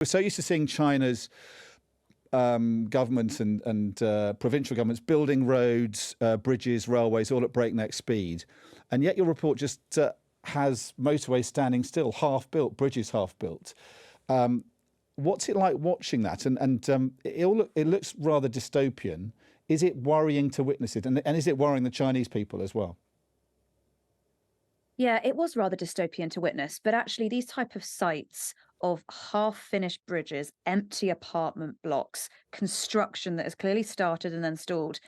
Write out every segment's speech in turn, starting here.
We're so used to seeing China's governments and provincial governments building roads, bridges, railways, all at breakneck speed. And yet your report just has motorways standing still, half built, bridges half built. What's it like watching that? And it looks rather dystopian. Is it worrying to witness it? And is it worrying the Chinese people as well? Yeah, it was rather dystopian to witness, but actually these type of sites of half-finished bridges, empty apartment blocks, construction that has clearly started and then stalled,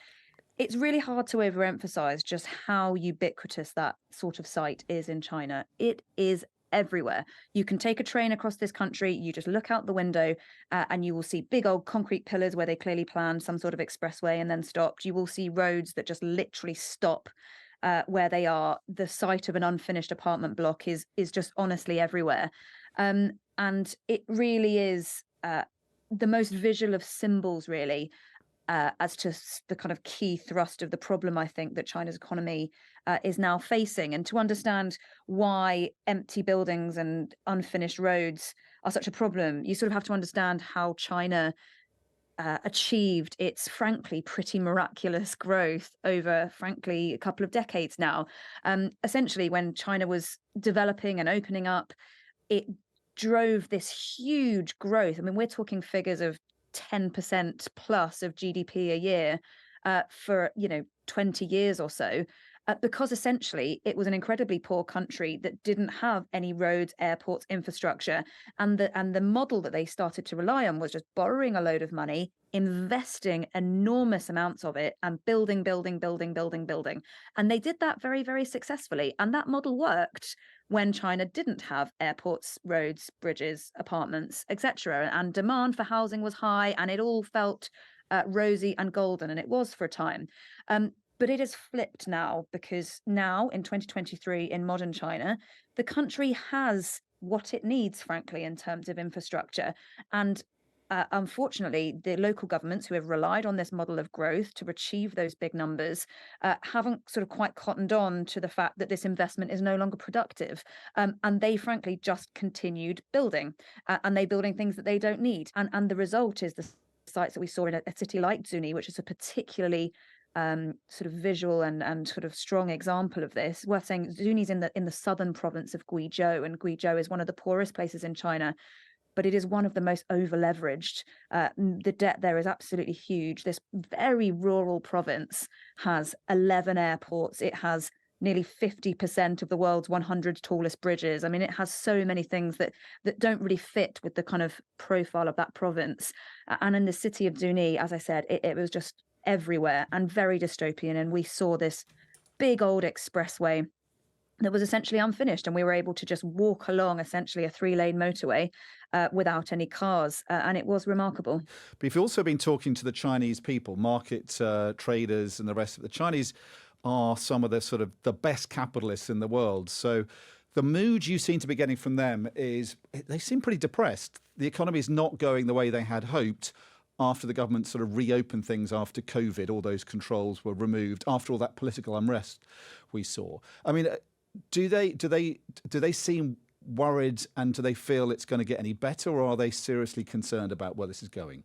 it's really hard to overemphasize just how ubiquitous that sort of site is in China. It is everywhere. You can take a train across this country, you just look out the window, and you will see big old concrete pillars where they clearly planned some sort of expressway and then stopped. You will see roads that just literally stop where they are. The site of an unfinished apartment block is just honestly everywhere. And it really is the most visual of symbols, really, as to the kind of key thrust of the problem, I think, that China's economy is now facing. And to understand why empty buildings and unfinished roads are such a problem, you sort of have to understand how China achieved its, frankly, pretty miraculous growth over, frankly, a couple of decades now. Essentially, when China was developing and opening up, it drove this huge growth. I mean, we're talking figures of 10% plus of GDP a year for 20 years or so, because essentially it was an incredibly poor country that didn't have any roads, airports, infrastructure, and the model that they started to rely on was just borrowing a load of money, investing enormous amounts of it, and building, and they did that very, very successfully. And that model worked when China didn't have airports, roads, bridges, apartments, etc. And demand for housing was high, and it all felt rosy and golden, and it was for a time. But it has flipped now, because now in 2023 in modern China, the country has what it needs, frankly, in terms of infrastructure. And unfortunately, the local governments who have relied on this model of growth to achieve those big numbers haven't sort of quite cottoned on to the fact that this investment is no longer productive. And they, frankly, just continued building, and they building things that they don't need. And the result is the sites that we saw in a city like Zuni, which is a particularly sort of visual and sort of strong example of this. Worth saying, Zuni's in the southern province of Guizhou, and Guizhou is one of the poorest places in China, but it is one of the most over-leveraged. The debt there is absolutely huge. This very rural province has 11 airports. It has nearly 50% of the world's 100 tallest bridges. I mean, it has so many things that don't really fit with the kind of profile of that province. And in the city of Zuni, as I said, it was just everywhere and very dystopian. And we saw this big old expressway that was essentially unfinished, and we were able to just walk along essentially a 3-lane motorway without any cars, and it was remarkable. But you've also been talking to the Chinese people, market traders and the rest of the Chinese are some of the sort of the best capitalists in the world. So the mood you seem to be getting from them is they seem pretty depressed. The economy is not going the way they had hoped after the government sort of reopened things after COVID. All those controls were removed after all that political unrest we saw. I mean, do they seem worried, and do they feel it's going to get any better, or are they seriously concerned about where this is going?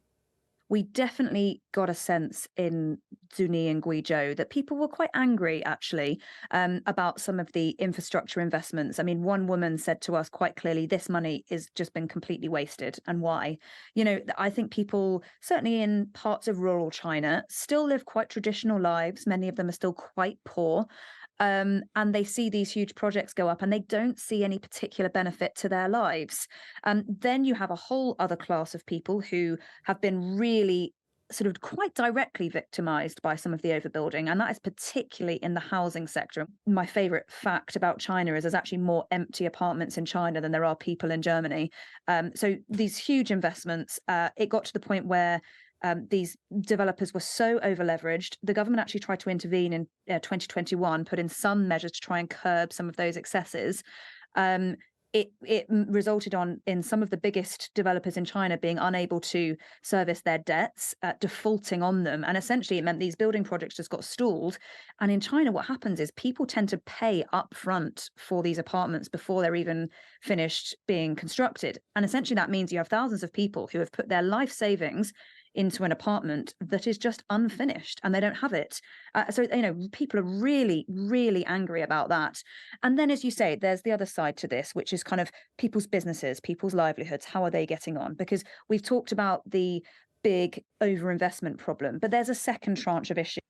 We definitely got a sense in Zuni and Guizhou that people were quite angry, actually, about some of the infrastructure investments. I mean, one woman said to us quite clearly, this money has just been completely wasted. And why? I think people, certainly in parts of rural China, still live quite traditional lives. Many of them are still quite poor. And they see these huge projects go up and they don't see any particular benefit to their lives. Then you have a whole other class of people who have been really sort of quite directly victimized by some of the overbuilding, and that is particularly in the housing sector. My favorite fact about China is there's actually more empty apartments in China than there are people in Germany. So these huge investments, it got to the point where these developers were so over-leveraged, the government actually tried to intervene in 2021, put in some measures to try and curb some of those excesses. resulted in some of the biggest developers in China being unable to service their debts, defaulting on them. And essentially, it meant these building projects just got stalled. And in China, what happens is people tend to pay upfront for these apartments before they're even finished being constructed. And essentially, that means you have thousands of people who have put their life savings into an apartment that is just unfinished and they don't have it. So, people are really, really angry about that. And then, as you say, there's the other side to this, which is kind of people's businesses, people's livelihoods. How are they getting on? Because we've talked about the big overinvestment problem, but there's a second tranche of issues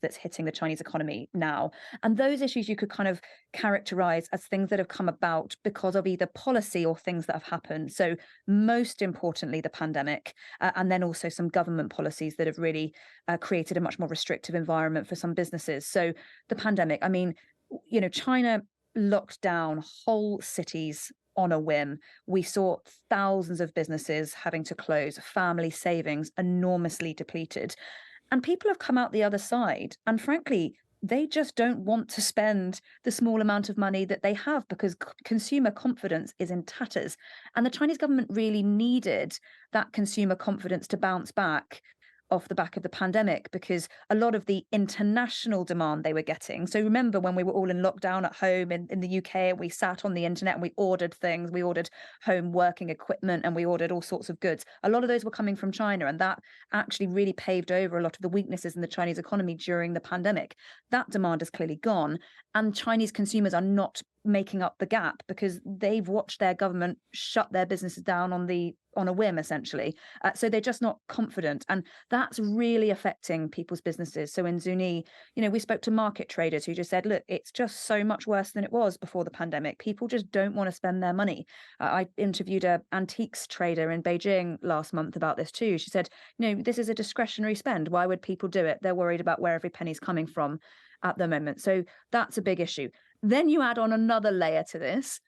that's hitting the Chinese economy now. And those issues you could kind of characterize as things that have come about because of either policy or things that have happened. So most importantly, the pandemic, and then also some government policies that have really created a much more restrictive environment for some businesses. So the pandemic, I mean, China locked down whole cities on a whim. We saw thousands of businesses having to close, family savings enormously depleted. And people have come out the other side. And frankly, they just don't want to spend the small amount of money that they have because consumer confidence is in tatters. And the Chinese government really needed that consumer confidence to bounce back off the back of the pandemic, because a lot of the international demand they were getting. So remember when we were all in lockdown at home in the UK, we sat on the internet and we ordered things, we ordered home working equipment and we ordered all sorts of goods. A lot of those were coming from China, and that actually really paved over a lot of the weaknesses in the Chinese economy during the pandemic. That demand is clearly gone, and Chinese consumers are not making up the gap because they've watched their government shut their businesses down on a whim, essentially. So they're just not confident. And that's really affecting people's businesses. So in Zuni, we spoke to market traders who just said, look, it's just so much worse than it was before the pandemic. People just don't want to spend their money. I interviewed an antiques trader in Beijing last month about this too. She said, this is a discretionary spend. Why would people do it? They're worried about where every penny's coming from at the moment. So that's a big issue. Then you add on another layer to this,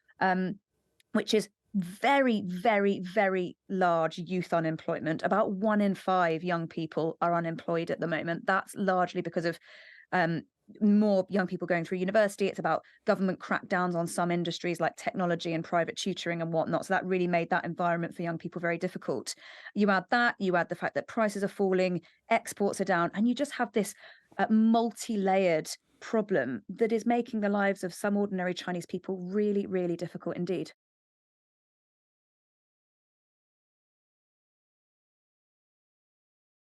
which is very, very, very large youth unemployment. About 1 in 5 young people are unemployed at the moment. That's largely because of more young people going through university. It's about government crackdowns on some industries like technology and private tutoring and whatnot. So that really made that environment for young people very difficult. You add the fact that prices are falling, exports are down, and you just have this multi-layered problem that is making the lives of some ordinary Chinese people really, really difficult indeed.